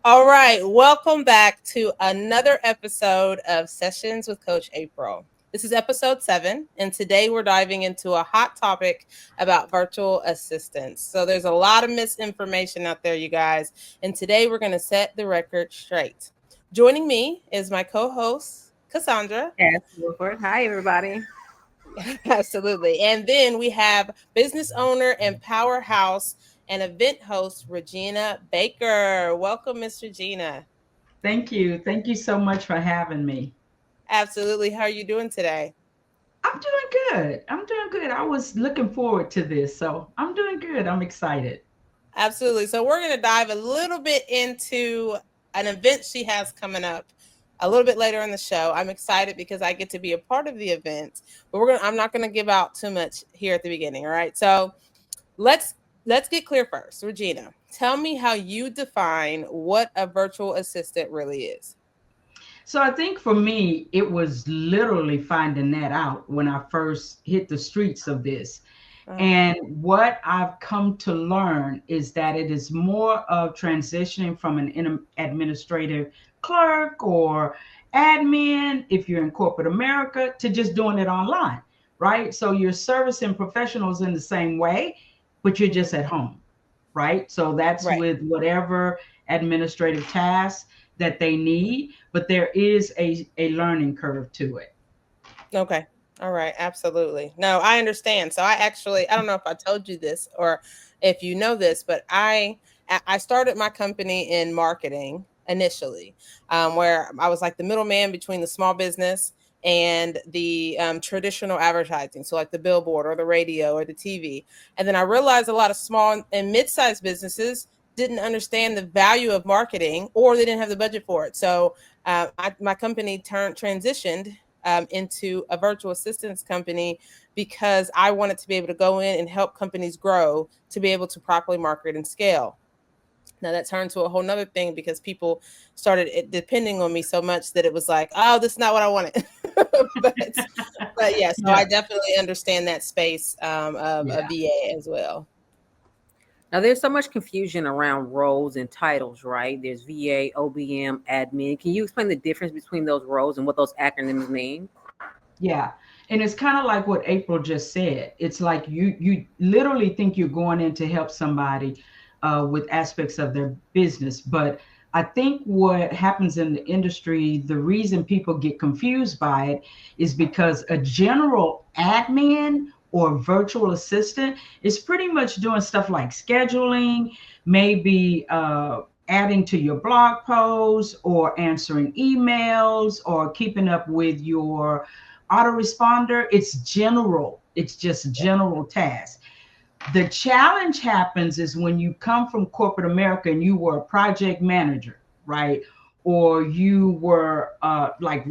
All right, welcome back to another episode of Sessions with Coach April. This is episode 7, and today we're diving into a hot topic about virtual assistants. So there's a lot of misinformation out there, you guys, and today we're going to set the record straight. Joining me is my co-host, Cassandra. Yes, Wilford. Hi, everybody. Absolutely. And then we have business owner and powerhouse and event host, Regina Baker. Welcome, Miss Regina. Thank you. Thank you so much for having me. Absolutely. How are you doing today? I'm doing good. I'm doing good. I was looking forward to this, so I'm doing good. I'm excited. Absolutely. So we're going to dive a little bit into an event she has coming up a little bit later in the show. I'm excited because I get to be a part of the event, but I'm not going to give out too much here at the beginning. All right. So let's get clear first. Regina, tell me how you define what a virtual assistant really is. So I think for me, it was literally finding that out when I first hit the streets of this. And what I've come to learn is that it is more of transitioning from an administrative clerk or admin, if you're in corporate America, to just doing it online, right? So you're servicing professionals in the same way, but you're just at home, right? So that's Right. with whatever administrative tasks that they need, but there is a learning curve to it. Okay. All right. Absolutely. No, I understand. So I don't know if I told you this or if you know this, but I started my company in marketing initially, where I was like the middleman between the small business and the traditional advertising. So like the billboard or the radio or the TV. And then I realized a lot of small and mid-sized businesses didn't understand the value of marketing or they didn't have the budget for it. So my company transitioned into a virtual assistance company because I wanted to be able to go in and help companies grow to be able to properly market and scale. Now that turned to a whole nother thing because people started depending on me so much that it was like, oh, this is not what I wanted. but yeah, so I Yeah, definitely understand that space of a yeah. VA as well. Now, there's so much confusion around roles and titles, right? There's VA, OBM, admin. Can you explain the difference between those roles and what those acronyms mean? Yeah. And it's kind of like what April just said. It's like you literally think you're going in to help somebody with aspects of their business. But I think what happens in the industry, the reason people get confused by it is because a general admin or virtual assistant is pretty much doing stuff like scheduling, maybe adding to your blog posts or answering emails or keeping up with your autoresponder. It's general, it's just general tasks. The challenge happens is when you come from corporate America and you were a project manager, right? Or you were like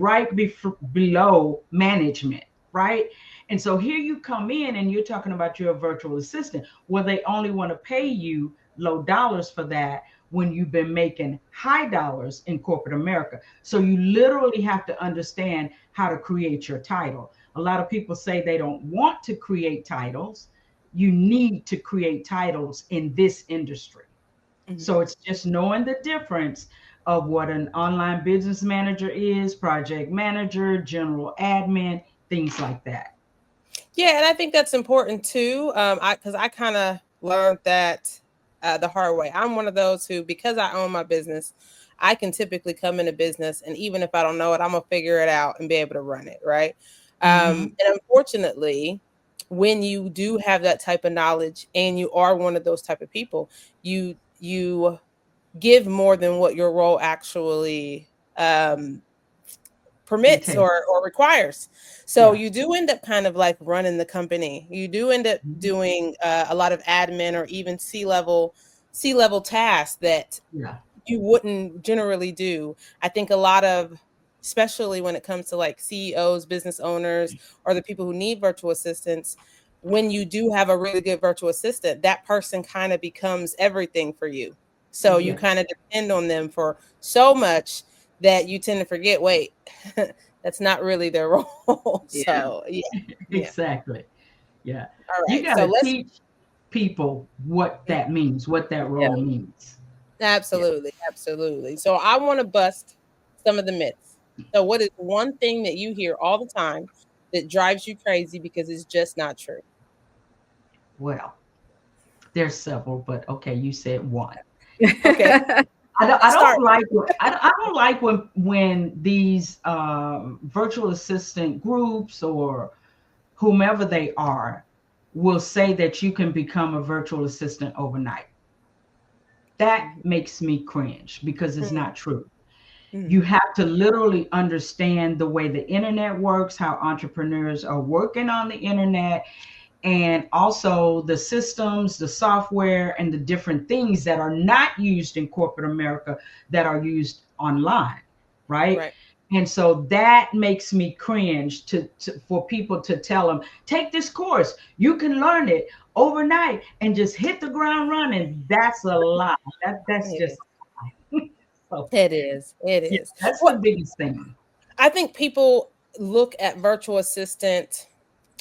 below management, right? And so here you come in and you're talking about your virtual assistant. Well, they only want to pay you low dollars for that when you've been making high dollars in corporate America. So you literally have to understand how to create your title. A lot of people say they don't want to create titles. You need to create titles in this industry. Mhm. So it's just knowing the difference of what an online business manager is, project manager, general admin, things like that. Yeah, and I think that's important too. Because I kind of learned that the hard way. I'm one of those who, because I own my business, I can typically come into business, and even if I don't know it, I'm gonna figure it out and be able to run it, right? Mm-hmm. And unfortunately, when you do have that type of knowledge and you are one of those type of people, you give more than what your role actually permits Okay. or requires. So Yeah. you do end up kind of like running the company. You do end up Mhm. doing a lot of admin or even C level tasks that Yeah. you wouldn't generally do. I think a lot of, especially when it comes to like CEOs, business owners, or the people who need virtual assistants, when you do have a really good virtual assistant, that person kind of becomes everything for you. So you Yeah. kind of depend on them for so much that you tend to forget, wait, that's not really their role. Yeah. So yeah, yeah. Exactly. Yeah. All You right. got So to let's teach people what that means, what that Yeah. role means. Absolutely, absolutely. So I want to bust some of the myths. So what is one thing that you hear all the time that drives you crazy because it's just not true? Well, there's several, but okay, you said one. Okay, I let's start. don't like I don't like when these virtual assistant groups or whomever they are will say that you can become a virtual assistant overnight. That makes me cringe because it's Mhm, not true. You mhm. have to literally understand the way the internet works, how entrepreneurs are working on the internet, and also the systems, the software, and the different things that are not used in corporate America that are used online, right? Right. And so that makes me cringe for people to tell them, take this course, you can learn it overnight and just hit the ground running. That's a lie. That's It just is. so. It is. It Yeah, is. that's the What biggest thing. I think people look at virtual assistant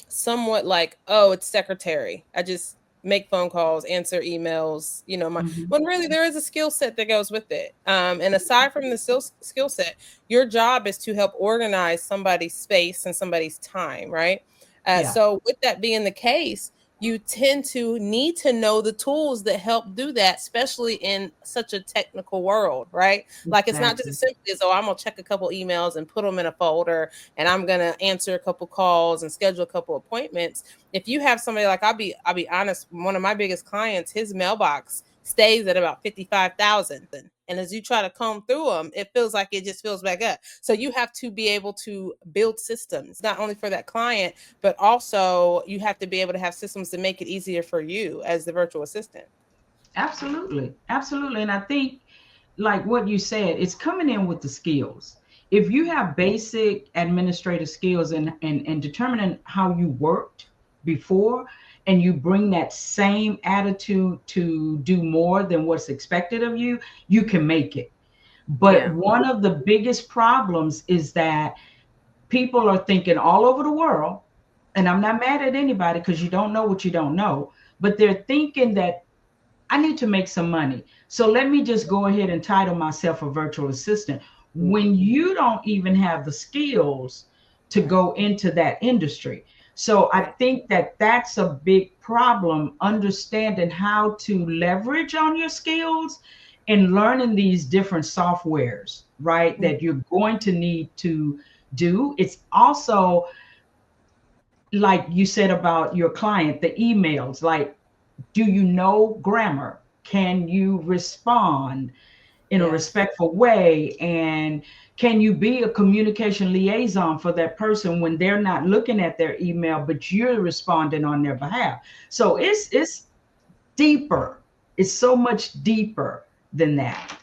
somewhat like, oh, it's secretary. I just make phone calls, answer emails, Mhm. when really there is a skill set that goes with it. And aside from the skill set, your job is to help organize somebody's space and somebody's time, right? Yeah, So with that being the case, you tend to need to know the tools that help do that, especially in such a technical world, right? Like it's not just exactly. as simple as, oh, I'm gonna check a couple emails and put them in a folder and I'm gonna answer a couple calls and schedule a couple appointments. If you have somebody like I'll be honest, one of my biggest clients, his mailbox stays at about 55,000. And as you try to comb through them, it feels like it just fills back up. So you have to be able to build systems, not only for that client, but also you have to be able to have systems to make it easier for you as the virtual assistant. Absolutely. Absolutely. And I think, like what you said, it's coming in with the skills. If you have basic administrative skills and determining how you worked before, and you bring that same attitude to do more than what's expected of you, you can make it. But Yeah. one of the biggest problems is that people are thinking all over the world, and I'm not mad at anybody because you don't know what you don't know, but they're thinking that I need to make some money. So let me just go ahead and title myself a virtual assistant when you don't even have the skills to Right. go into that industry. So I Right. think that that's a big problem, understanding how to leverage on your skills and learning these different softwares, right? Mm. That you're going to need to do. It's also like you said about your client, the emails, like, do you know grammar? Can you respond in a Yes. respectful way? And can you be a communication liaison for that person when they're not looking at their email, but you're responding on their behalf? So Right. it's deeper. It's so much deeper than that.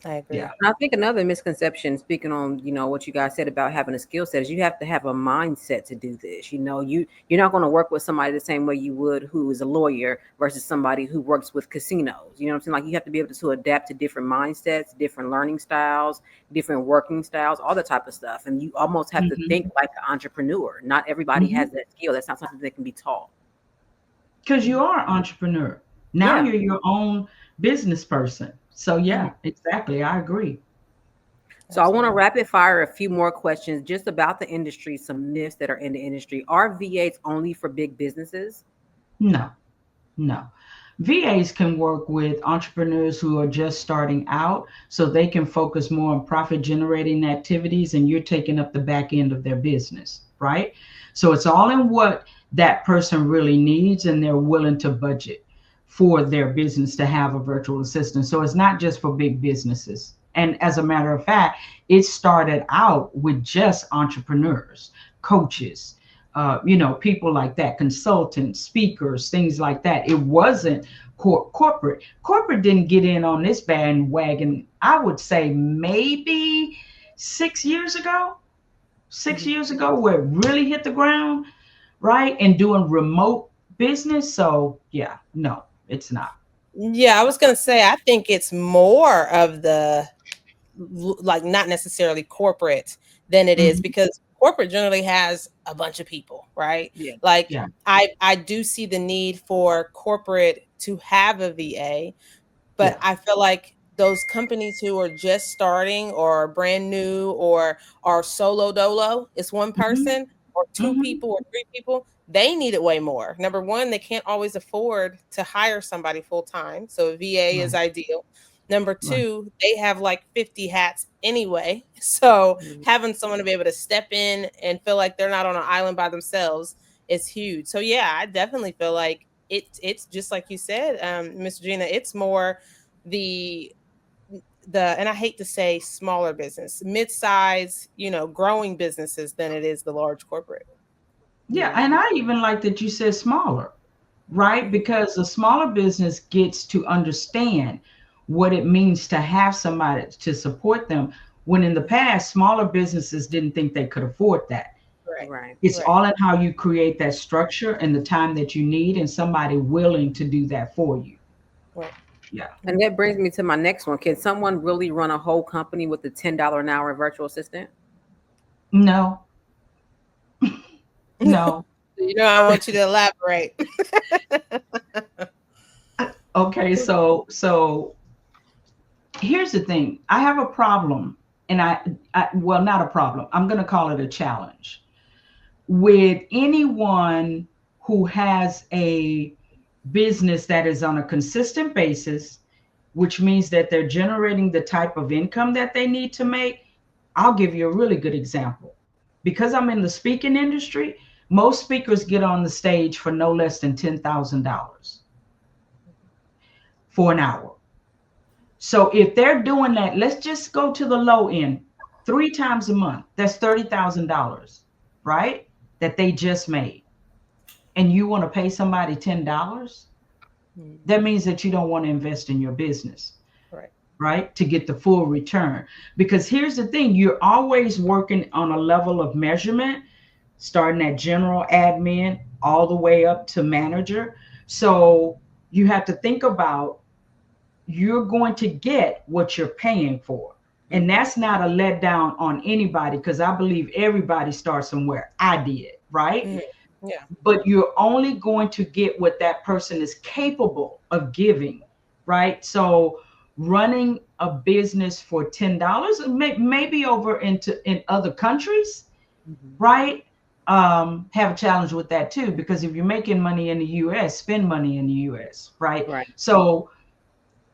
I Yeah. agree. And I think another misconception, speaking on, what you guys said about having a skill set, is you have to have a mindset to do this. You're not going to work with somebody the same way you would who is a lawyer versus somebody who works with casinos. You know what I'm saying? Like you have to be able to adapt to different mindsets, different learning styles, different working styles, all the type of stuff. And you almost have to Hmm. think like an entrepreneur. Not everybody has Hmm. that skill. That's not something that can be taught. Because you are an entrepreneur. Now Yeah. you're your own business person. So Mhm. yeah, exactly. I agree. So I want to Absolutely. rapid fire a few more questions just about the industry, some myths that are in the industry. Are VAs only for big businesses? No, no. VAs can work with entrepreneurs who are just starting out so they can focus more on profit generating activities and you're taking up the back end of their business, right? So it's all in what that person really needs and they're willing to budget for their business to have a virtual assistant. So it's not just for big businesses. And as a matter of fact, it started out with just entrepreneurs, coaches, people like that, consultants, speakers, things like that. It wasn't corporate. Corporate didn't get in on this bandwagon, I would say maybe 6 years ago, six Mhm. years ago, where it really hit the ground, right? And doing remote business. So, yeah, no, it's not. Yeah, I was gonna say I think it's more of the like not necessarily corporate than it is Hmm. because corporate generally has a bunch of people, right? Yeah. Like Yeah. I do see the need for corporate to have a VA, but Yeah. I feel like those companies who are just starting or brand new or are solo dolo, it's one Mhm. person or two Mhm. people or three people, they need it way more. Number one, they can't always afford to hire somebody full time. So a VA is Right. ideal. Number Right. two, they have like 50 hats anyway. So Mhm. having someone to be able to step in and feel like they're not on an island by themselves is huge. So yeah, I definitely feel like it's just like you said, Miss Gina, it's more the and I hate to say smaller business, mid-size, growing businesses than it is the large corporate. Yeah, Yeah. and I even like that you said smaller, right? Mhm. Because a smaller business gets to understand what it means to have somebody to support them. When in the past, smaller businesses didn't think they could afford that. Right. Right. It's Right. all in how you create that structure and the time that you need, and somebody willing to do that for you. Right. Yeah. And that brings me to my next one. Can someone really run a whole company with a $10 an hour virtual assistant? No, no. I want you to elaborate. Okay, so here's the thing. I have a problem, and I well, not a problem. I'm going to call it a challenge with anyone who has a business that is on a consistent basis, which means that they're generating the type of income that they need to make. I'll give you a really good example. Because I'm in the speaking industry, most speakers get on the stage for no less than $10,000 for an hour. So if they're doing that, let's just go to the low end, 3 times a month. That's $30,000, right? That they just made. And you want to pay somebody $10? Mhm. That means that you don't want to invest in your business, Right. right? To get the full return. Because here's the thing, you're always working on a level of measurement, starting at general admin all the way up to manager. So you have to think about you're going to get what you're paying for. And Mhm. that's not a letdown on anybody because I believe everybody starts somewhere. I did, right? Mhm. Yeah. But you're only going to get what that person is capable of giving, right? So running a business for $10, maybe over in other countries, Mhm. right? Have a challenge with that too, because if you're making money in the US, spend money in the US, right? Right. So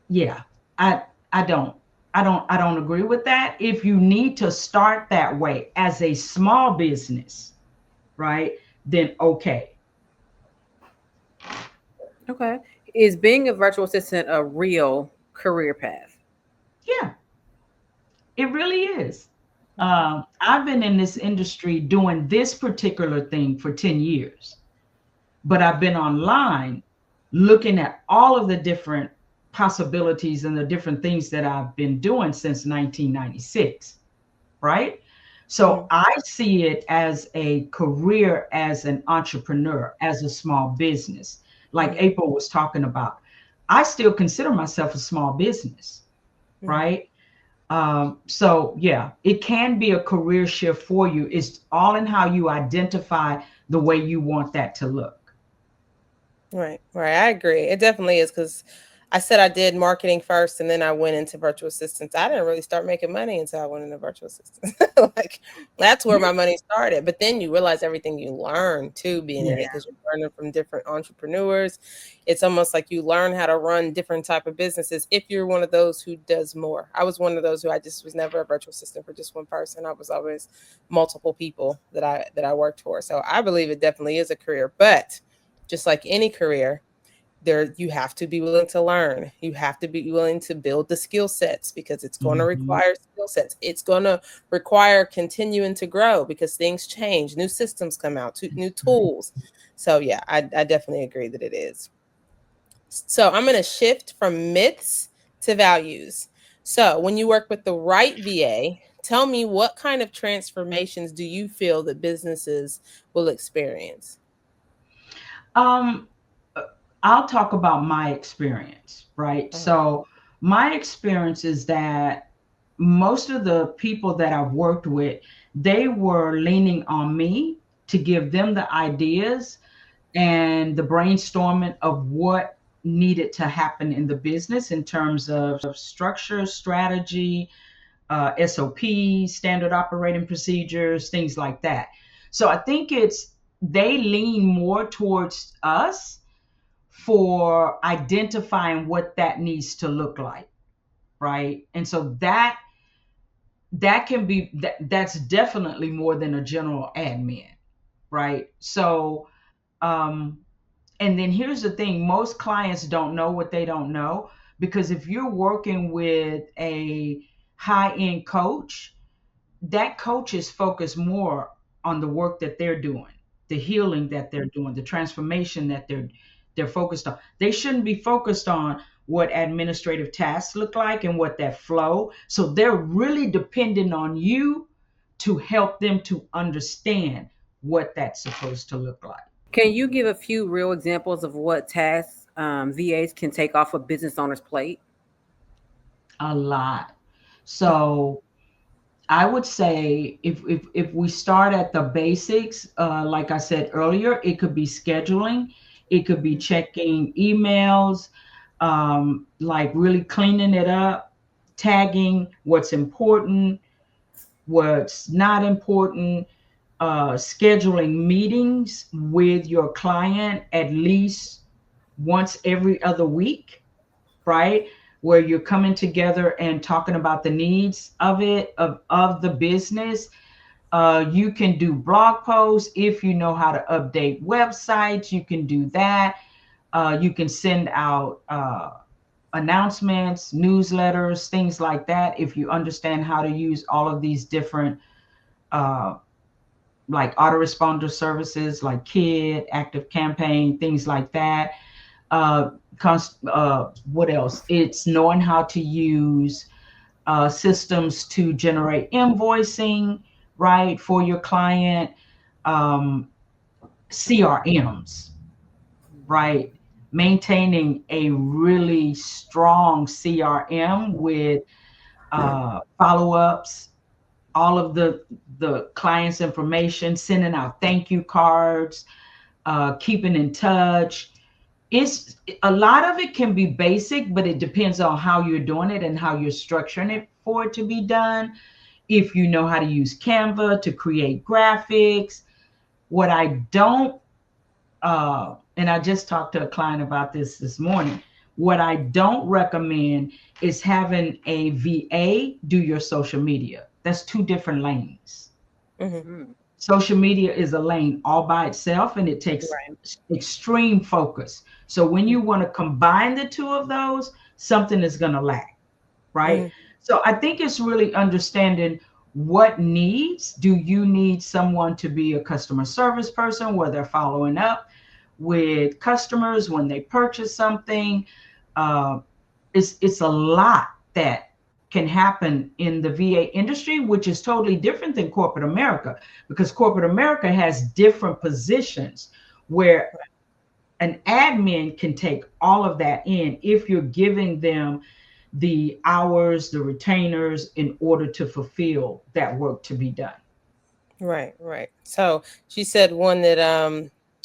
yeah, I I don't I don't agree with that. If you need to start that way as a small business, right? Then okay. Okay. Is being a virtual assistant a real career path? Yeah, it really is. I've been in this industry doing this particular thing for 10 years, but I've been online looking at all of the different possibilities and the different things that I've been doing since 1996, right? So Mhm. I see it as a career, as an entrepreneur, as a small business, like Mhm. April was talking about. I still consider myself a small business, Mhm. right? So yeah, it can be a career shift for you. It's all in how you identify the way you want that to look. Right, right. I agree. It definitely is because I said I did marketing first and then I went into virtual assistants. I didn't really start making money until I went into virtual assistants. Like that's where Yeah, my money started. But then you realize everything you learn too being in it yeah, because you're learning from different entrepreneurs. It's almost like you learn how to run different type of businesses if you're one of those who does more. I was one of those who I just was never a virtual assistant for just one person. I was always multiple people that I worked for. So I believe it definitely is a career, but just like any career, there you have to be willing to learn. You have to be willing to build the skill sets because it's going to mhm, require skill sets. It's going to require continuing to grow because things change, new systems come out, new tools. So yeah, I definitely agree that it is. So I'm going to shift from myths to values. So when you work with the right VA, tell me what kind of transformations do you feel that businesses will experience? Um, uh, I'll talk about my experience, right? Uh-huh. So, my experience is that most of the people that I've worked with, they were leaning on me to give them the ideas and the brainstorming of what needed to happen in the business in terms of structure, strategy, SOPs, standard operating procedures, things like that. So I think they lean more towards us for identifying what that needs to look like, right? And so that can be that's definitely more than a general admin, right? So and then here's the thing, most clients don't know what they don't know, because if you're working with a high-end coach, that coach is focused more on the work that they're doing, the healing that they're doing, the transformation that they're focused on. They shouldn't be focused on what administrative tasks look like and what that flow. So they're really dependent on you to help them to understand what that's supposed to look like. Can you give a few real examples of what tasks VAs can take off a business owner's plate? A lot. So I would say if we start at the basics, like I said earlier, it could be scheduling, it could be checking emails, like really cleaning it up, tagging what's important, what's not important, scheduling meetings with your client at least once every other week, right? Where you're coming together and talking about the needs of of the business. You can do blog posts. If you know how to update websites, you can do that. You can send out announcements, newsletters, things like that. If you understand how to use all of these different like autoresponder services like KID, Active Campaign, things like that. What else? It's knowing how to use systems to generate invoicing, right, for your client. CRMs, right? Maintaining a really strong CRM with follow-ups, all of the client's information, sending out thank you cards, keeping in touch. It's a lot of it can be basic, but it depends on how you're doing it and how you're structuring it for it to be done. If you know how to use Canva to create graphics. What I don't, and I just talked to a client about this morning. What I don't recommend is having a VA do your social media. That's two different lanes. Mm-hmm. Social media is a lane all by itself, and it takes extreme focus. So when you want to combine the two of those, something is going to lack, right? Mm-hmm. So I think it's really understanding what needs. Do you need someone to be a customer service person where they're following up with customers when they purchase something? It's a lot that can happen in the VA industry, which is totally different than corporate America, because corporate America has different positions where an admin can take all of that in if you're giving them the hours, the retainers in order to fulfill that work to be done. Right. So she said one that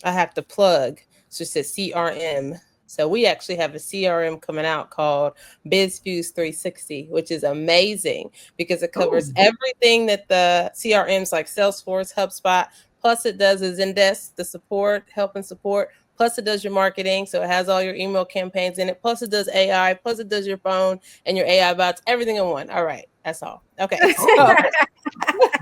I have to plug. So she said CRM. So we actually have a CRM coming out called BizFuse 360, which is amazing because it covers everything that the CRMs like Salesforce, HubSpot, plus it does is Zendesk, the support, help and support, plus it does your marketing. So it has all your email campaigns in it, plus it does AI, plus it does your phone and your AI bots, everything in one. All right, that's all. Okay. So,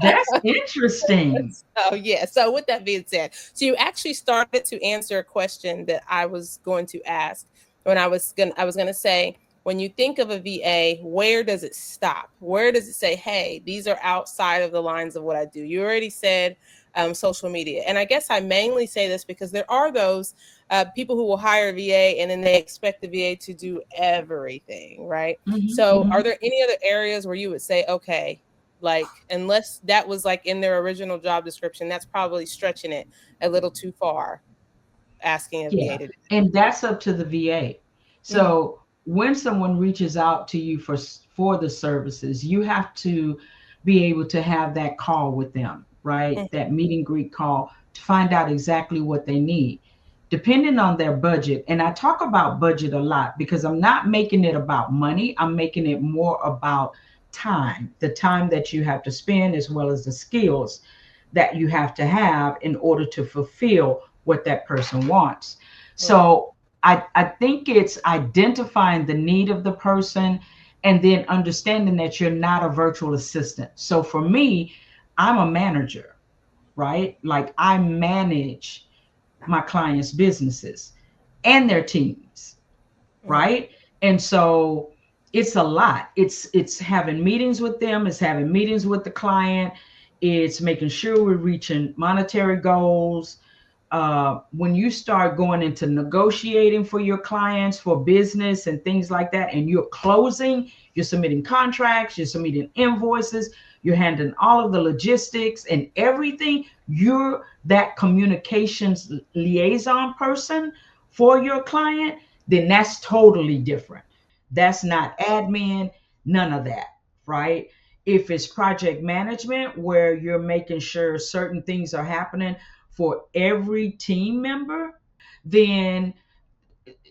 that's interesting. Oh yeah. So with that being said, so you actually started to answer a question that I was going to ask when I was gonna say, when you think of a VA, where does it stop? Where does it say, hey, these are outside of the lines of what I do? You already said social media. And I guess I mainly say this because there are those people who will hire a VA and then they expect the VA to do everything, right? Mm-hmm, so are there any other areas where you would say, okay, like, unless that was like in their original job description, that's probably stretching it a little too far, asking a VA to do that. And that's up to the VA. So when someone reaches out to you for the services, you have to be able to have that call with them, right? That meet and greet call to find out exactly what they need. depending on their budget. And I talk about budget a lot because I'm not making it about money. I'm making it more about time, the time that you have to spend, as well as the skills that you have to have in order to fulfill what that person wants. So I think it's identifying the need of the person and then understanding that you're not a virtual assistant. So for me, I'm a manager, right? Like I manage my clients' businesses and their teams, right? And so it's a lot. It's having meetings with them, it's having meetings with the client, it's making sure we're reaching monetary goals. When you start going into negotiating for your clients for business and things like that, and you're closing, you're submitting contracts, you're submitting invoices, you're handling all of the logistics and everything, you're that communications liaison person for your client, then that's totally different. That's not admin, none of that, right? If it's project management where you're making sure certain things are happening for every team member, then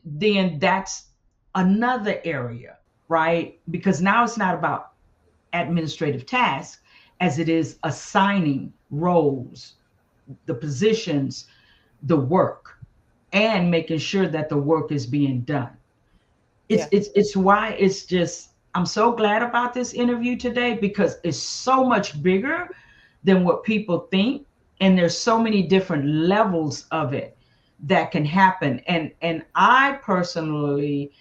that's another area, right? Because now it's not about administrative tasks as it is assigning roles, the positions, the work, and making sure that the work is being done. It's why it's just, I'm so glad about this interview today because it's so much bigger than what people think. And there's so many different levels of it that can happen. And I personally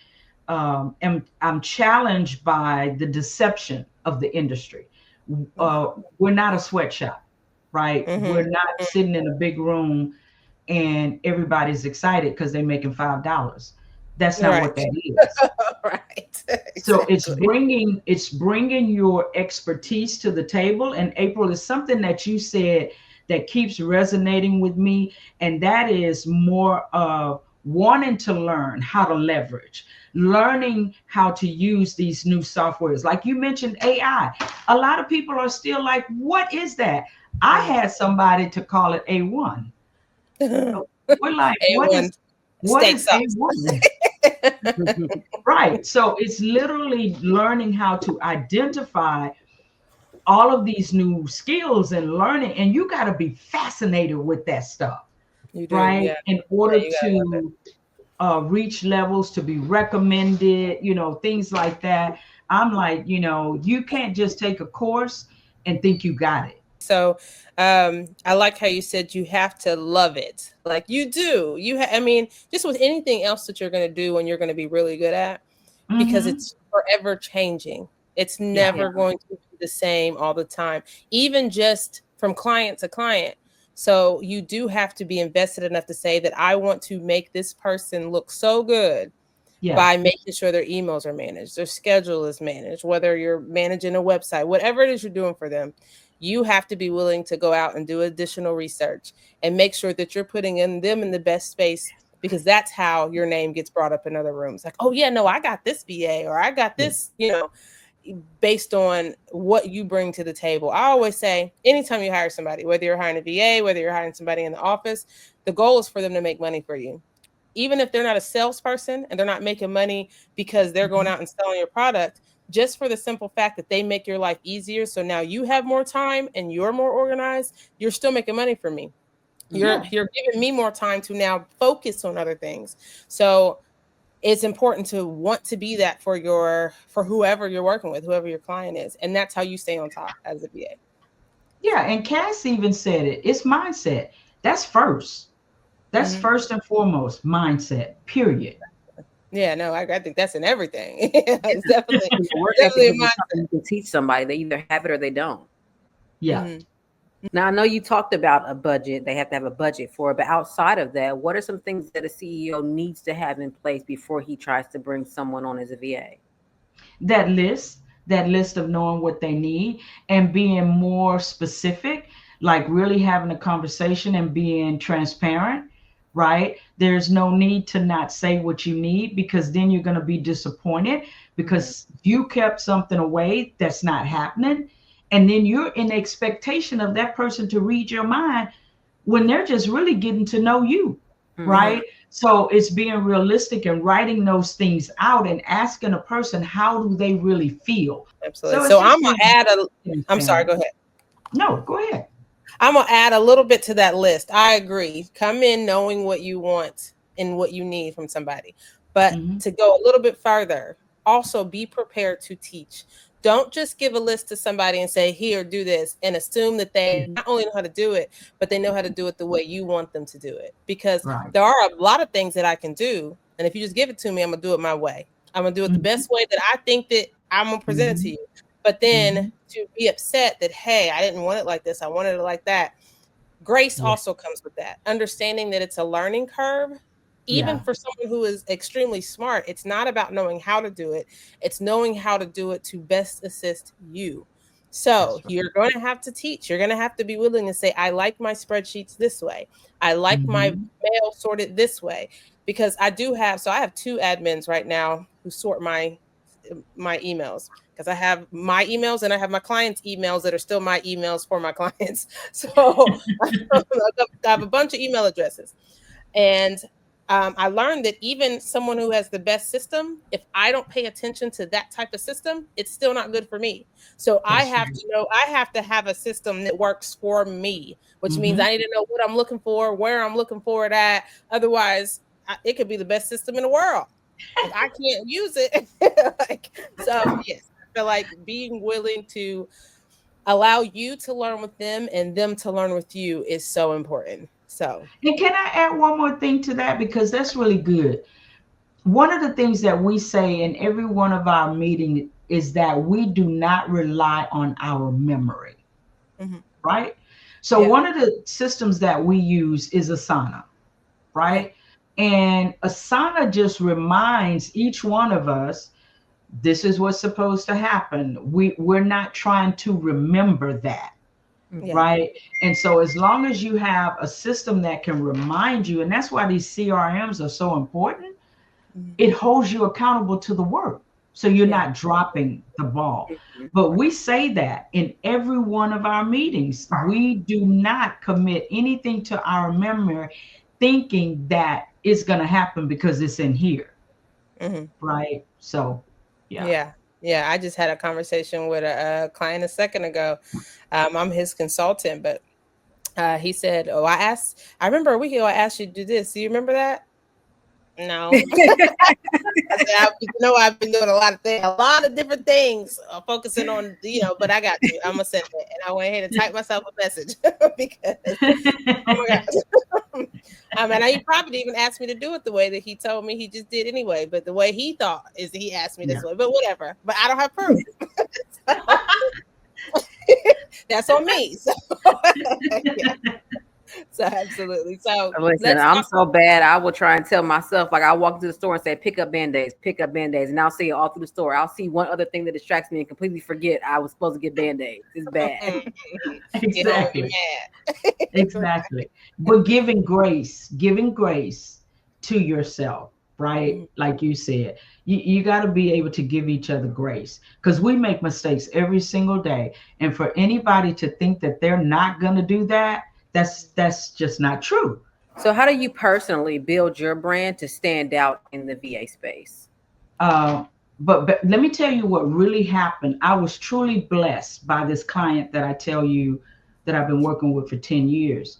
I'm challenged by the deception of the industry. We're not a sweatshop, right? We're not sitting in a big room and everybody's excited because they're making $5. That's not what that is. Right. So it's bringing your expertise to the table. And April, is something that you said that keeps resonating with me, and that is more of wanting to learn how to leverage, learning how to use these new softwares. Like you mentioned AI. A lot of people are still like, what is that? I had somebody to call it A1. We're like, A1 what is A1? Right. So it's literally learning how to identify all of these new skills and learning, and you got to be fascinated with that stuff, right? Yeah. In order to reach levels, to be recommended, things like that. I'm like, you can't just take a course and think you got it. So I like how you said you have to love it. Like you do. I mean, just with anything else that you're going to do and you're going to be really good at, because it's forever changing. It's never going to be the same all the time, even just from client to client. So you do have to be invested enough to say that I want to make this person look so good by making sure their emails are managed, their schedule is managed, whether you're managing a website, whatever it is you're doing for them. You have to be willing to go out and do additional research and make sure that you're putting them in the best space, because that's how your name gets brought up in other rooms. Like, oh yeah, no, I got this VA, or I got this, based on what you bring to the table. I always say, anytime you hire somebody, whether you're hiring a VA, whether you're hiring somebody in the office, the goal is for them to make money for you. Even if they're not a salesperson and they're not making money because they're going out and selling your product, just for the simple fact that they make your life easier. So now you have more time and you're more organized, you're still making money for me. You're giving me more time to now focus on other things. So it's important to want to be that for whoever you're working with, whoever your client is. And that's how you stay on top as a VA. Yeah. And Cass even said it. It's mindset. That's first. That's first and foremost mindset, period. Yeah, no, I think that's in everything. It's definitely a mindset. You can teach somebody. They either have it or they don't. Yeah. Now, I know you talked about a budget. They have to have a budget for it. But outside of that, what are some things that a CEO needs to have in place before he tries to bring someone on as a VA? That list of knowing what they need and being more specific, like really having a conversation and being transparent, right? There's no need to not say what you need, because then you're going to be disappointed because you kept something away that's not happening. And then you're in expectation of that person to read your mind when they're just really getting to know you. right? So it's being realistic and writing those things out and asking a person, how do they really feel? Absolutely. So So it's just I'm gonna being add a. I'm sorry. Go transparent. ahead. No, go ahead. I'm gonna add a little bit to that list. I agree. Come in knowing what you want and what you need from somebody. But Mhm. to go a little bit further, also be prepared to teach. Don't just give a list to somebody and say, here, do this, and assume that they not only know how to do it, but they know how to do it the way you want them to do it. Because Right. there are a lot of things that I can do. And if you just give it to me, I'm gonna do it my way. I'm gonna do it the Mhm. best way that I think that I'm gonna present it to Mhm. you. But then Mhm. to be upset that, hey, I didn't want it like this, I wanted it like that. Grace Yeah. also comes with that. Understanding that it's a learning curve. Even Yeah. for someone who is extremely smart, it's not about knowing how to do it, it's knowing how to do it to best assist you. So That's right. you're going to have to teach. You're going to have to be willing to say, I like my spreadsheets this way. I like my Mhm. mail sorted this way. Because I do have, so I have two admins right now who sort my emails, because I have my emails and I have my clients' emails that are still my emails for my clients. So I have a bunch of email addresses. And I learned that even someone who has the best system, if I don't pay attention to that type of system, it's still not good for me. So I That's have right. to know, I have to have a system that works for me, which means Mhm. I need to know what I'm looking for, where I'm looking for it at. Otherwise, it could be the best system in the world. If I can't use it, so yes, I feel like being willing to allow you to learn with them and them to learn with you is so important. So, And can I add one more thing to that? Because that's really good. One of the things that we say in every one of our meetings is that we do not rely on our memory, mhm, right? So yeah, one of the systems that we use is Asana, yeah, right? And Asana just reminds each one of us this is what's supposed to happen. We're not trying to remember that, yeah, right? And so as long as you have a system that can remind you, and that's why these CRMs are so important, mhm, it holds you accountable to the work. So you're yeah, not dropping the ball. Mhm. But we say that in every one of our meetings, we do not commit anything to our memory thinking that it's going to happen because it's in here, mhm, right? So, yeah. yeah, yeah. I just had a conversation with a client a second ago. I'm his consultant, but he said, "Oh, I remember a week ago I asked you to do this. Do you remember that?" No. I said, I've been doing a lot of things, a lot of different things, focusing on, but I got you. I'm gonna send it." And I went ahead and typed myself a message because, oh my gosh. And he probably even asked me to do it the way that he told me he just did anyway, but the way he thought is that he asked me Yeah. this way, but whatever. But I don't have proof. So, that's on me. So, yeah. So absolutely. So Listen, let's I'm talk. so bad. I will try and tell myself, like, I walk into the store and say, pick up band-aids. And I'll see it all through the store. I'll see one other thing that distracts me and completely forget I was supposed to get band-aids. It's bad. Get home and be Exactly. mad. Exactly. But giving grace to yourself, right? Mhm. Like you said, you got to be able to give each other grace because we make mistakes every single day. And for anybody to think that they're not going to do that, that's just not true. So how do you personally build your brand to stand out in the VA space? Uh, but let me tell you what really happened. I was truly blessed by this client that I tell you that I've been working with for 10 years.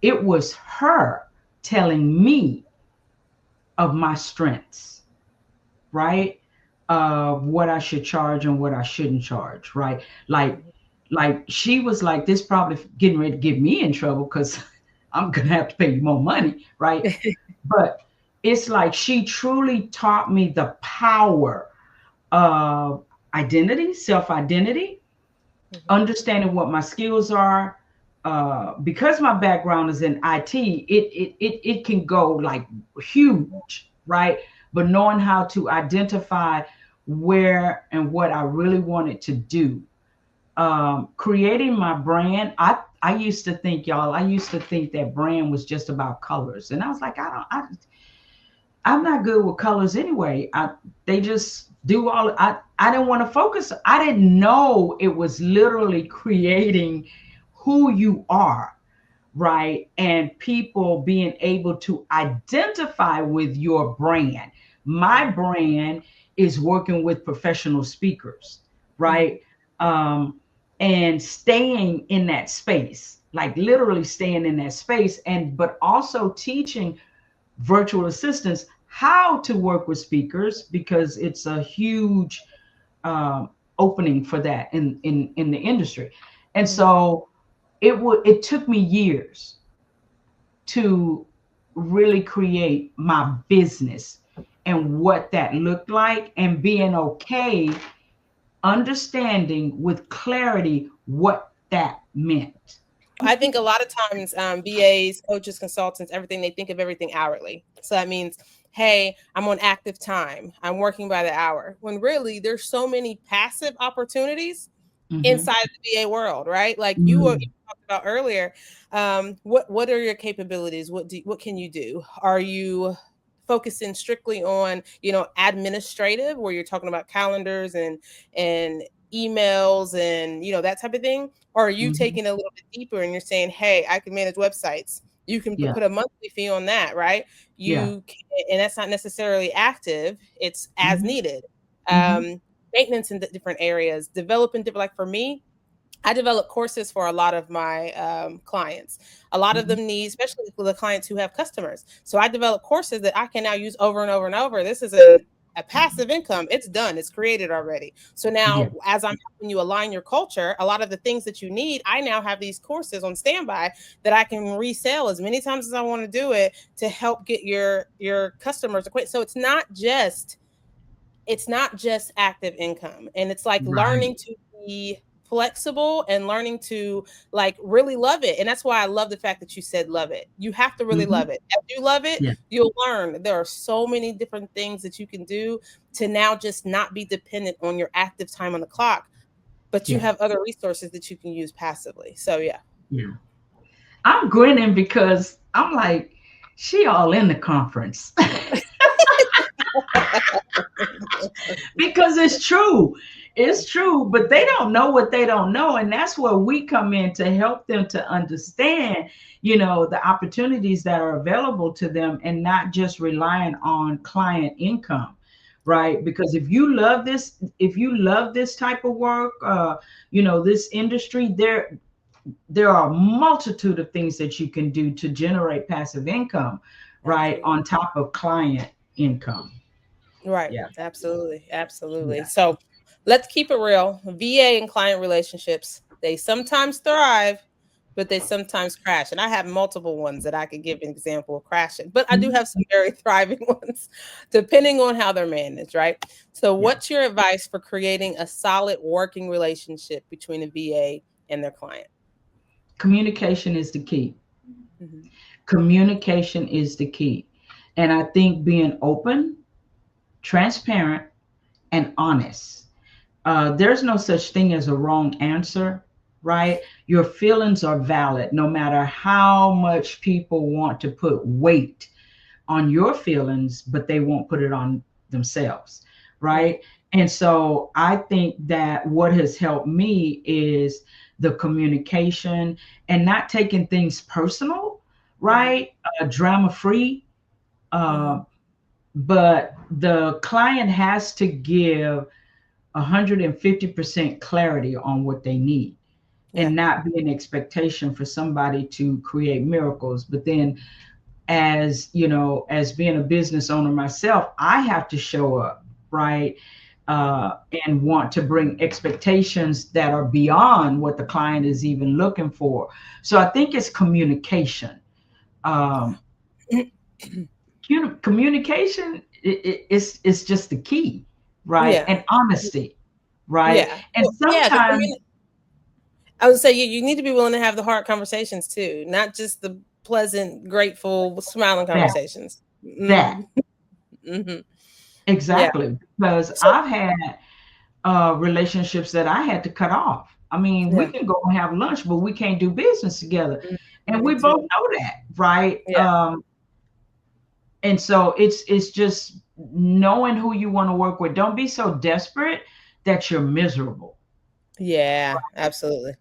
It was her telling me of my strengths, right? Of what I should charge and what I shouldn't charge, right? Like she was like, this probably getting ready to get me in trouble because I'm gonna have to pay you more money, right? But it's like she truly taught me the power of identity, self-identity, Mhm. understanding what my skills are. Because my background is in IT, it can go like huge, right? But knowing how to identify where and what I really wanted to do, creating my brand. I used to think, y'all, I used to think that brand was just about colors, and I was like, I'm not good with colors anyway. They just do all. I didn't want to focus. I didn't know it was literally creating who you are, right? And people being able to identify with your brand. My brand is working with professional speakers, right? And staying in that space, like literally staying in that space, and but also teaching virtual assistants how to work with speakers, because it's a huge um, opening for that in the industry. And so it took me years to really create my business and what that looked like, and being okay understanding with clarity what that meant. I think a lot of times VAs, coaches, consultants, everything, they think of everything hourly. So that means, hey, I'm on active time. I'm working by the hour. When really there's so many passive opportunities Mhm. inside the VA world, right? Like you Mm. talked about earlier. What are your capabilities? What can you do? Are you focusing strictly on, administrative, where you're talking about calendars and emails and that type of thing? Or are you Mhm. taking it a little bit deeper and you're saying, hey, I can manage websites. You can Yeah. put a monthly fee on that, right? Yeah. You can, and that's not necessarily active, it's as Mhm. needed. Mhm. Maintenance in different areas, developing different, like for me, I develop courses for a lot of my clients. A lot of Mhm. them need, especially for the clients who have customers. So I develop courses that I can now use over and over and over. This is a passive income. It's done. It's created already. So Yeah. now, as I'm helping you align your culture, a lot of the things that you need, I now have these courses on standby that I can resell as many times as I want to do it to help get your customers acquainted. So it's not just active income, and it's like Right. learning to be flexible and learning to like really love it. And that's why I love the fact that you said love it. You have to really Mhm. love it. If you love it, Yeah. you'll learn there are so many different things that you can do to now just not be dependent on your active time on the clock, but you Yeah. have other resources that you can use passively. So yeah. Yeah. I'm grinning because I'm like, she all in the conference. Because it's true. It's true, but they don't know what they don't know. And that's where we come in to help them to understand, the opportunities that are available to them, and not just relying on client income. Right. Right. Because if you love this type of work, this industry, there are a multitude of things that you can do to generate passive income, right, Absolutely. on top of client income. Right. Yeah. Absolutely. Absolutely. Yeah. So let's keep it real. VA and client relationships, they sometimes thrive, but they sometimes crash. And I have multiple ones that I could give an example of crashing, but I do Mhm. have some very thriving ones, depending on how they're managed, right? So, Yeah. what's your advice for creating a solid working relationship between a VA and their client? Communication is the key. Mhm. Communication is the key. And I think being open, transparent, and honest. There's no such thing as a wrong answer, right? Your feelings are valid no matter how much people want to put weight on your feelings, but they won't put it on themselves, Mm. right? And so I think that what has helped me is the communication and not taking things personal, Mhm. right? Drama free. Mhm. Uh, but the client has to give 150% clarity on what they need, Yeah. and not be an expectation for somebody to create miracles. But then, as being a business owner myself, I have to show up, right? Mhm. And want to bring expectations that are beyond what the client is even looking for. So I think it's communication. Um, Communication is just the key, right? Yeah. And honesty, right? Yeah. And Well, yeah, the sometimes, I would say you need to be willing to have the hard conversations too, not just the pleasant, grateful, smiling that conversations. that Mhm. Mhm. Yeah. exactly, because So I've had relationships that I had to cut off. I mean, we yeah. can go and have lunch, but we can't do business together, Mm, and me we both too. know that, right? Yeah. And so it's just knowing who you want to work with. Don't be so desperate that you're miserable. Yeah, absolutely.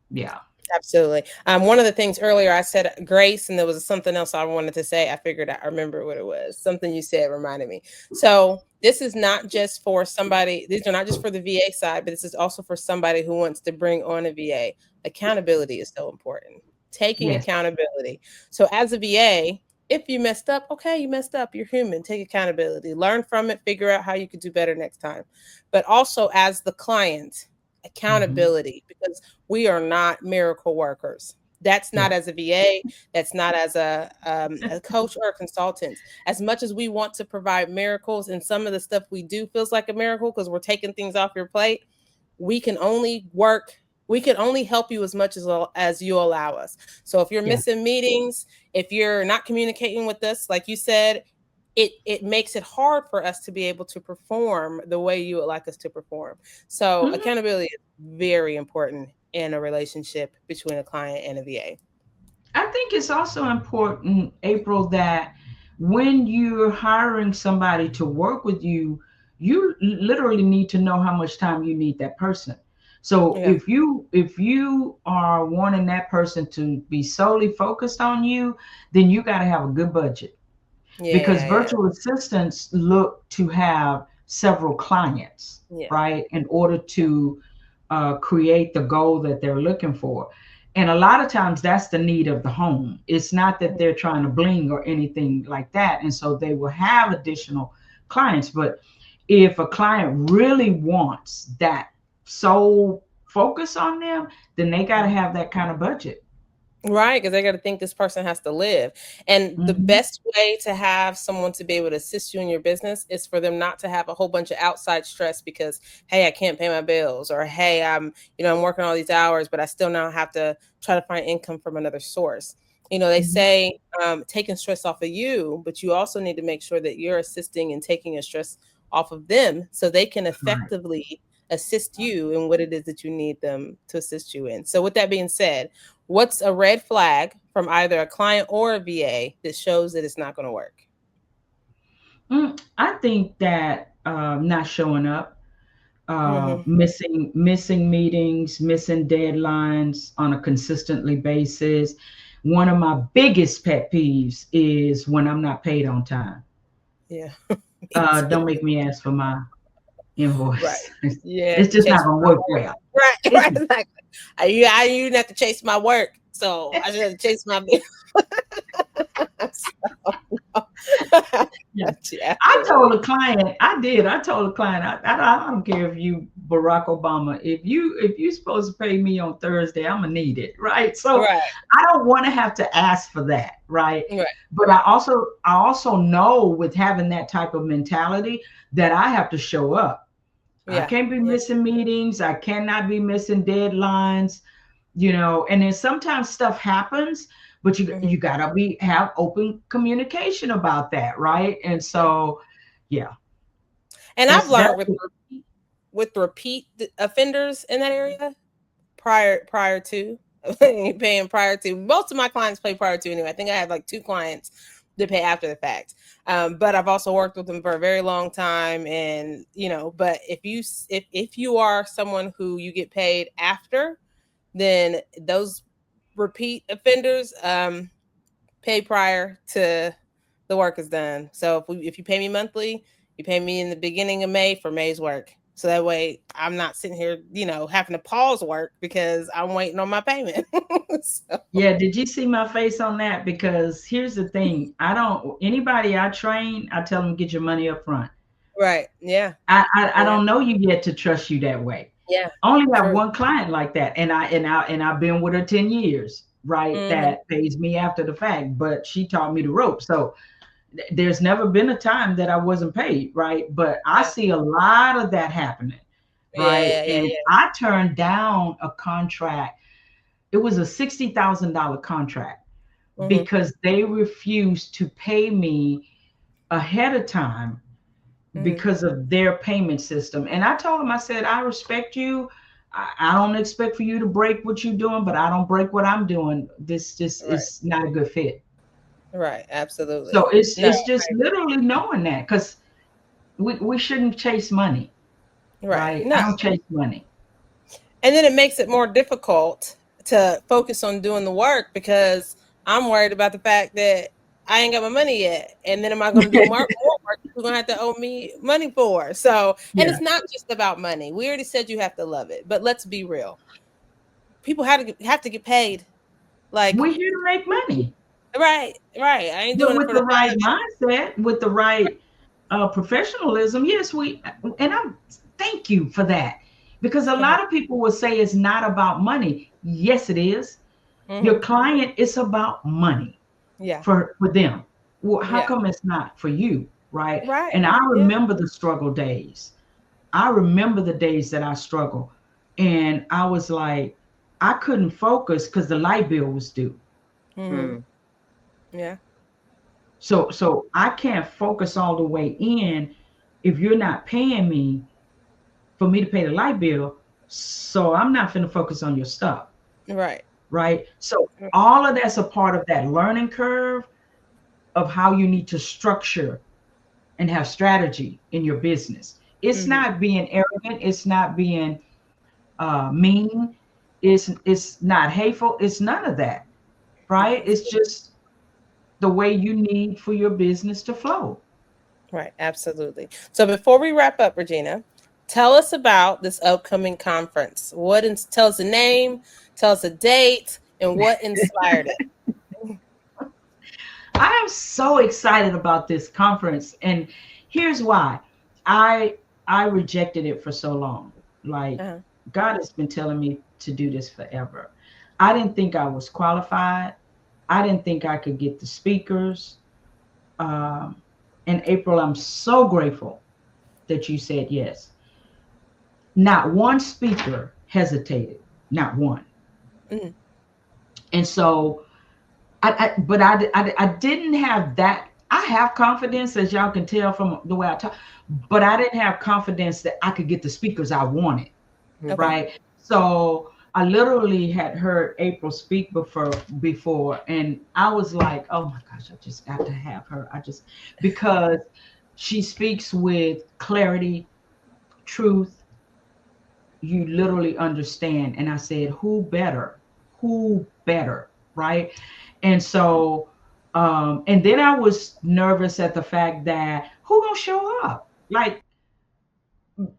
Yeah. Absolutely. One of the things earlier I said grace, and there was something else I wanted to say. I figured I remember what it was. Something you said reminded me. So this is not just for somebody, these are not just for the VA side, but this is also for somebody who wants to bring on a VA. Accountability is so important. Taking Yes. accountability. So as a VA, if you messed up, okay, you messed up. You're human. Take accountability. Learn from it. Figure out how you could do better next time. But also as the client, accountability, because we are not miracle workers. That's not Yeah. as a VA. That's not as a coach or a consultant. As much as we want to provide miracles, and some of the stuff we do feels like a miracle because we're taking things off your plate, we can only work. We can only help you as much as you allow us. So if you're Yeah. missing meetings, if you're not communicating with us, like you said, it makes it hard for us to be able to perform the way you would like us to perform. So Mhm. accountability is very important in a relationship between a client and a VA. I think it's also important, April, that when you're hiring somebody to work with you, you literally need to know how much time you need that person. So Yeah. if you are wanting that person to be solely focused on you, then you got to have a good budget, because Yeah. virtual assistants look to have several clients, Yeah. right, in order to create the goal that they're looking for. And a lot of times that's the need of the home. It's not that they're trying to bling or anything like that. And so they will have additional clients. But if a client really wants that sole focus on them, then they got to have that kind of budget. Right, because they got to think this person has to live. And the Mhm. best way to have someone to be able to assist you in your business is for them not to have a whole bunch of outside stress because, hey, I can't pay my bills, or hey, I'm working all these hours, but I still now have to try to find income from another source. They Mhm. say taking stress off of you, but you also need to make sure that you're assisting and taking a stress off of them so they can Right. effectively assist you in what it is that you need them to assist you in. So with that being said, what's a red flag from either a client or a VA that shows that it's not going to work? I think that not showing up, Hmm. missing meetings, missing deadlines on a consistently basis. One of my biggest pet peeves is when I'm not paid on time. Yeah, me too. Don't make me ask for my Right. invoice. Yeah, It's just chase not for gonna my work work. well. Right, It's right, exactly. I didn't have to chase my work, so I should have to chase my bill. So, no. Yeah. Got you, I told absolutely. a client, I did. I told a client, I don't care if you Barack Obama, if you supposed to pay me on Thursday, I'm gonna need it, right? So Right, I don't want to have to ask for that, right? right, But I also know with having that type of mentality that I have to show up. I yeah, can't be yeah. missing meetings. I cannot be missing deadlines, and then sometimes stuff happens, but you Mhm. you gotta have open communication about that, right? And Yeah. so yeah, And I've that's learned with repeat offenders in that area, prior to paying prior to, most of my clients pay prior to anyway. I think I have like two clients that pay after the fact. But I've also worked with them for a very long time, and but if you are someone who you get paid after, then those repeat offenders pay prior to the work is done. So if you pay me monthly, you pay me in the beginning of May for May's work. So that way I'm not sitting here, having to pause work because I'm waiting on my payment. So, Yeah, did you see my face on that? Because here's the thing, I don't anybody I train, I tell them get your money up front. right. Yeah. I Yeah. don't know you yet to trust you that way. Yeah. I only have True. one client like that, and I've been with her 10 years, right? Hmm. That pays me after the fact, but she taught me the rope. So there's never been a time that I wasn't paid, right? But I Yeah. see a lot of that happening, right? Yeah. Yeah. And Yeah. I turned down a contract. It was a $60,000 contract Hmm. because they refused to pay me ahead of time Hmm. because of their payment system. And I told them, I said, I respect you. I don't expect for you to break what you're doing, but I don't break what I'm doing. This just Right. is not a good fit. Right. Absolutely. So it's No. it's just literally knowing that, because we shouldn't chase money, Right. right? No. I don't chase money. And then it makes it more difficult to focus on doing the work because I'm worried about the fact that I ain't got my money yet. And then am I going to do more work you're going to have to owe me money for? So, and Yeah. it's not just about money. We already said you have to love it, but let's be real. People have to get paid. Like, We're here to make money. Right. I ain't But doing it with for the the right fun. mindset, with the right professionalism, yes, thank you for that. Because a lot of people will say it's not about money. Yes, it is. Your client, it's about money. Yeah. For them. Well, how Yeah. come it's not for you? Right. Right. And I Yeah. remember the struggle days. I remember the days that I struggled. And I was like, I couldn't focus because the light bill was due. Yeah. So I can't focus all the way in if you're not paying me for me to pay the light bill. So I'm not going to focus on your stuff. Right. Right. So all of that's a part of that learning curve of how you need to structure and have strategy in your business. It's not being arrogant. It's not being mean. It's not hateful. It's none of that. Right. It's just the way you need for your business to flow. Right, absolutely. So before we wrap up, Regina, tell us about this upcoming conference. Tell us the name, tell us a date, and what inspired it. I am so excited about this conference, and here's why. I rejected it for so long. Like God has been telling me to do this forever. I didn't think I was qualified. I didn't think I could get the speakers. And April, I'm so grateful that you said yes. Not one speaker hesitated, not one. And so, I didn't have that. I have confidence, as y'all can tell from the way I talk, but I didn't have confidence that I could get the speakers I wanted. Okay. Right. So I literally had heard April speak before, and I was like, oh my gosh, I just got to have her. Because she speaks with clarity, truth. You literally understand. And I said, who better? Right. And so, and then I was nervous at the fact that who gonna show up? Like,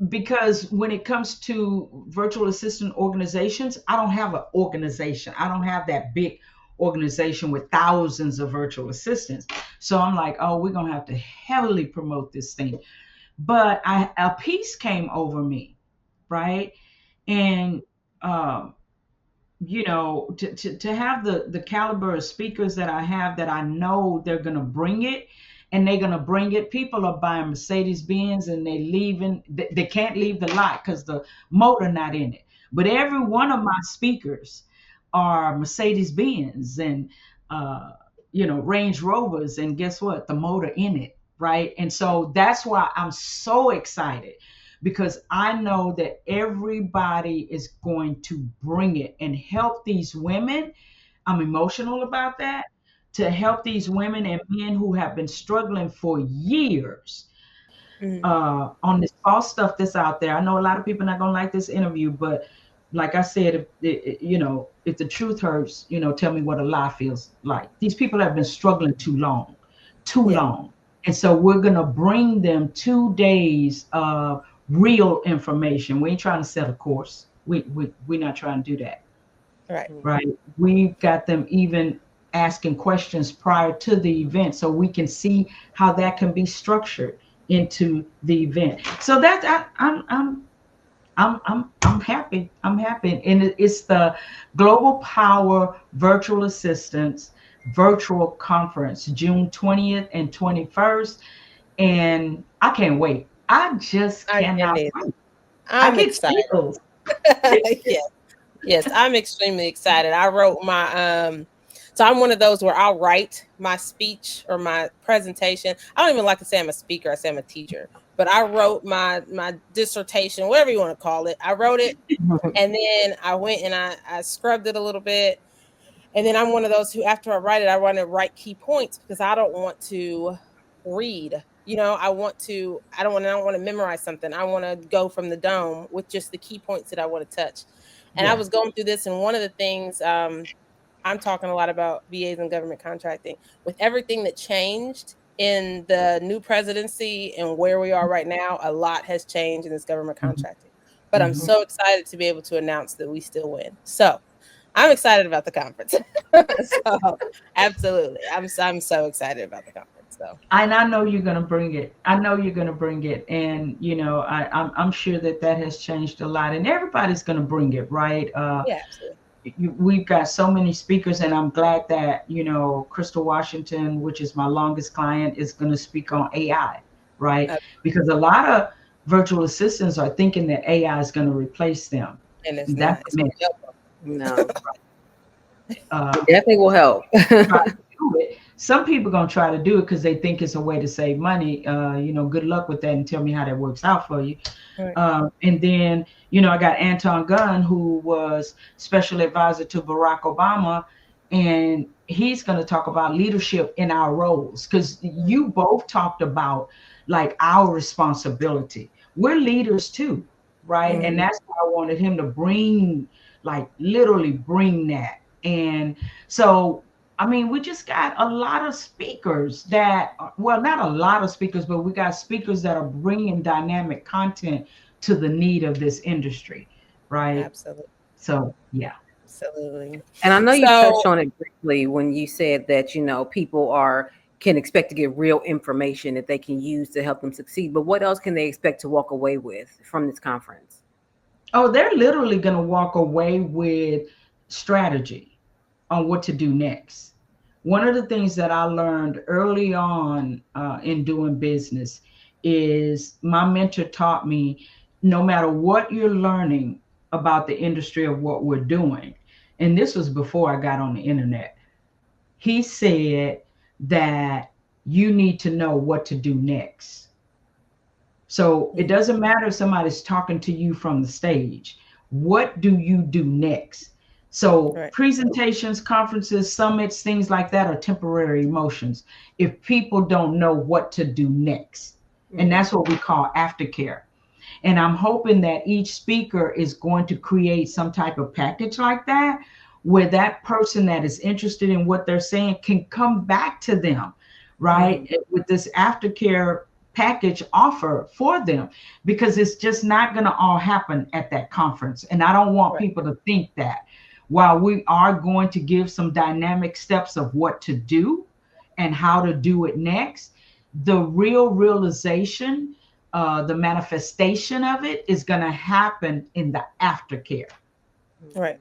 because when it comes to virtual assistant organizations, I don't have an organization. I don't have that big organization with thousands of virtual assistants. So I'm like, oh, we're going to have to heavily promote this thing. But a peace came over me, right? And, you know, to have the caliber of speakers that I have, that I know they're going to bring it, and they're going to bring it. People are buying Mercedes-Benz and they can't leave the lot because the motor not in it. But every one of my speakers are Mercedes-Benz and, you know, Range Rovers. And guess what? The motor in it, right? And so that's why I'm so excited, because I know that everybody is going to bring it and help these women. I'm emotional about that. To help these women and men who have been struggling for years on this false stuff that's out there. I know a lot of people are not going to like this interview, but like I said, you know, if the truth hurts, you know, tell me what a lie feels like. These people have been struggling too long. And so we're going to bring them 2 days of real information. We ain't trying to set a course. We're not trying to do that. Right. We've got them even asking questions prior to the event, so we can see how that can be structured into the event. So that's I'm happy. I'm happy. And it's the Global Power Virtual Assistants Virtual Conference, June 20th and 21st. And I can't wait. I just cannot wait. I'm excited. Yes, I'm extremely excited. I wrote my so I'm one of those where I'll write my speech or my presentation. I don't even like to say I'm a speaker. I say I'm a teacher. But I wrote my dissertation, whatever you want to call it. I wrote it, and then I went and I scrubbed it a little bit. And then I'm one of those who, after I write it, I want to write key points, because I don't want to read. You know, I don't want to memorize something. I want to go from the dome with just the key points that I want to touch. And I was going through this, and one of the things I'm talking a lot about VAs and government contracting with everything that changed in the new presidency and where we are right now. A lot has changed in this government contracting, but I'm so excited to be able to announce that we still win. So I'm excited about the conference. So absolutely, I'm so excited about the conference. So, and I know you're gonna bring it. I know you're gonna bring it, and I'm sure that has changed a lot, and everybody's gonna bring it, right? yeah, absolutely. We've got so many speakers, and I'm glad that Crystal Washington, which is my longest client, is going to speak on AI, right? Because a lot of virtual assistants are thinking that AI is going to replace them, and it's not. It's no. It definitely will help. Some people are going to try to do it because they think it's a way to save money. Good luck with that, and tell me how that works out for you. Right. And then, I got Anton Gunn, who was special advisor to Barack Obama, and he's going to talk about leadership in our roles, because you both talked about like our responsibility. We're leaders too, right? Mm-hmm. And that's why I wanted him to literally bring that. And so, I mean, we just got a lot of speakers not a lot of speakers, but we got speakers that are bringing dynamic content to the need of this industry, right? Absolutely. So, yeah. Absolutely. And I know you touched on it briefly when you said that, people can expect to get real information that they can use to help them succeed. But what else can they expect to walk away with from this conference? Oh, they're literally going to walk away with strategy on what to do next. One of the things that I learned early on in doing business is my mentor taught me, no matter what you're learning about the industry of what we're doing, and this was before I got on the internet, he said that you need to know what to do next. So it doesn't matter if somebody's talking to you from the stage. What do you do next? So presentations, conferences, summits, things like that are temporary emotions if people don't know what to do next. And that's what we call aftercare. And I'm hoping that each speaker is going to create some type of package like that, where that person that is interested in what they're saying can come back to them, right? With this aftercare package offer for them, because it's just not going to all happen at that conference. And I don't want people to think that. While we are going to give some dynamic steps of what to do and how to do it next, the real realization, the manifestation of it is going to happen in the aftercare. Right.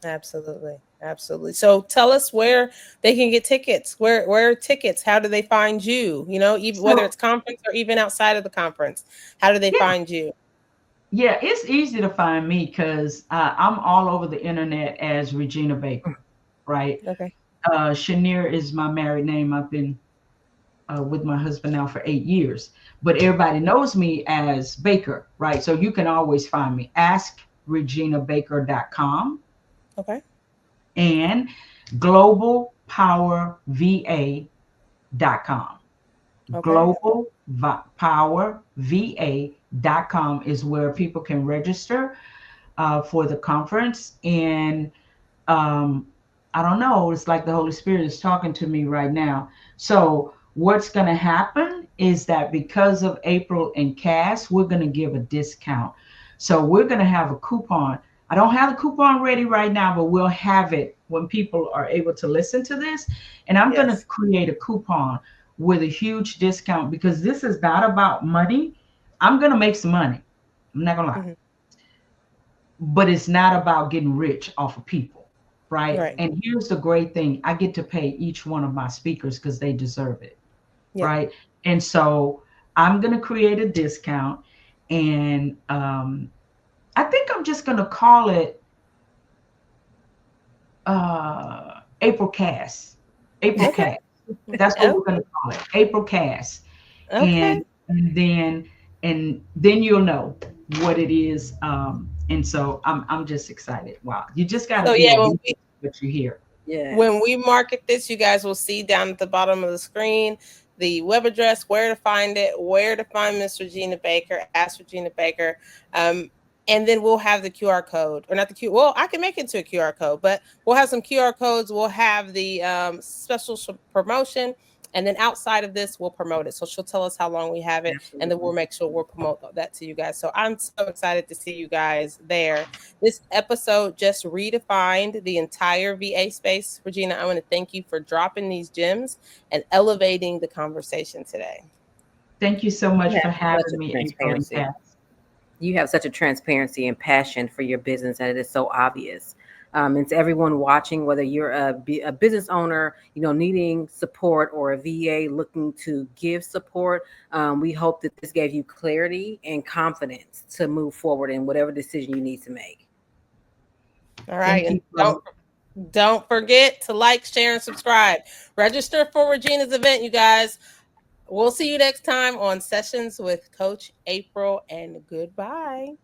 Absolutely. Absolutely. So tell us where they can get tickets. Where are tickets? How do they find you? Even whether it's conference or even outside of the conference, how do they find you? Yeah, it's easy to find me because I'm all over the internet as Regina Baker, right? Okay. Chenier is my married name. I've been with my husband now for 8 years, but everybody knows me as Baker, right? So you can always find me. AskReginaBaker.com. Okay. And GlobalPowerVA.com. Okay. GlobalPowerVA.com is where people can register for the conference. And I don't know, it's like the Holy Spirit is talking to me right now. So what's going to happen is that because of April and Cass, we're going to give a discount. So we're going to have a coupon. I don't have the coupon ready right now, but we'll have it when people are able to listen to this. And I'm going to create a coupon with a huge discount, because this is not about money. I'm going to make some money. I'm not going to lie. But it's not about getting rich off of people, right? And here's the great thing. I get to pay each one of my speakers because they deserve it, right? And so I'm going to create a discount, and I think I'm just going to call it April Cass. April Cass. That's what we're going to call it. April Cass. Okay. And then you'll know what it is. And so I'm just excited. Wow. You just got to what you hear. Yeah. When we market this, you guys will see down at the bottom of the screen the web address, where to find it, where to find Miss Regina Baker, Ask Regina Baker. And then we'll have the QR code, or not the Q. Well, I can make it to a QR code, but we'll have some QR codes. We'll have the special promotion. And then outside of this, we'll promote it. So she'll tell us how long we have it, Absolutely. and then we'll make sure we'll promote that to you guys. So I'm so excited to see you guys there. This episode just redefined the entire VA space. Regina, I want to thank you for dropping these gems and elevating the conversation today. Thank you so much for having me, April. Transparency. You have such a transparency and passion for your business, and it is so obvious. And to everyone watching, whether you're a business owner, needing support, or a VA looking to give support, we hope that this gave you clarity and confidence to move forward in whatever decision you need to make. All right. And don't forget to like, share, and subscribe. Register for Regina's event, you guys. We'll see you next time on Sessions with Coach April, and goodbye.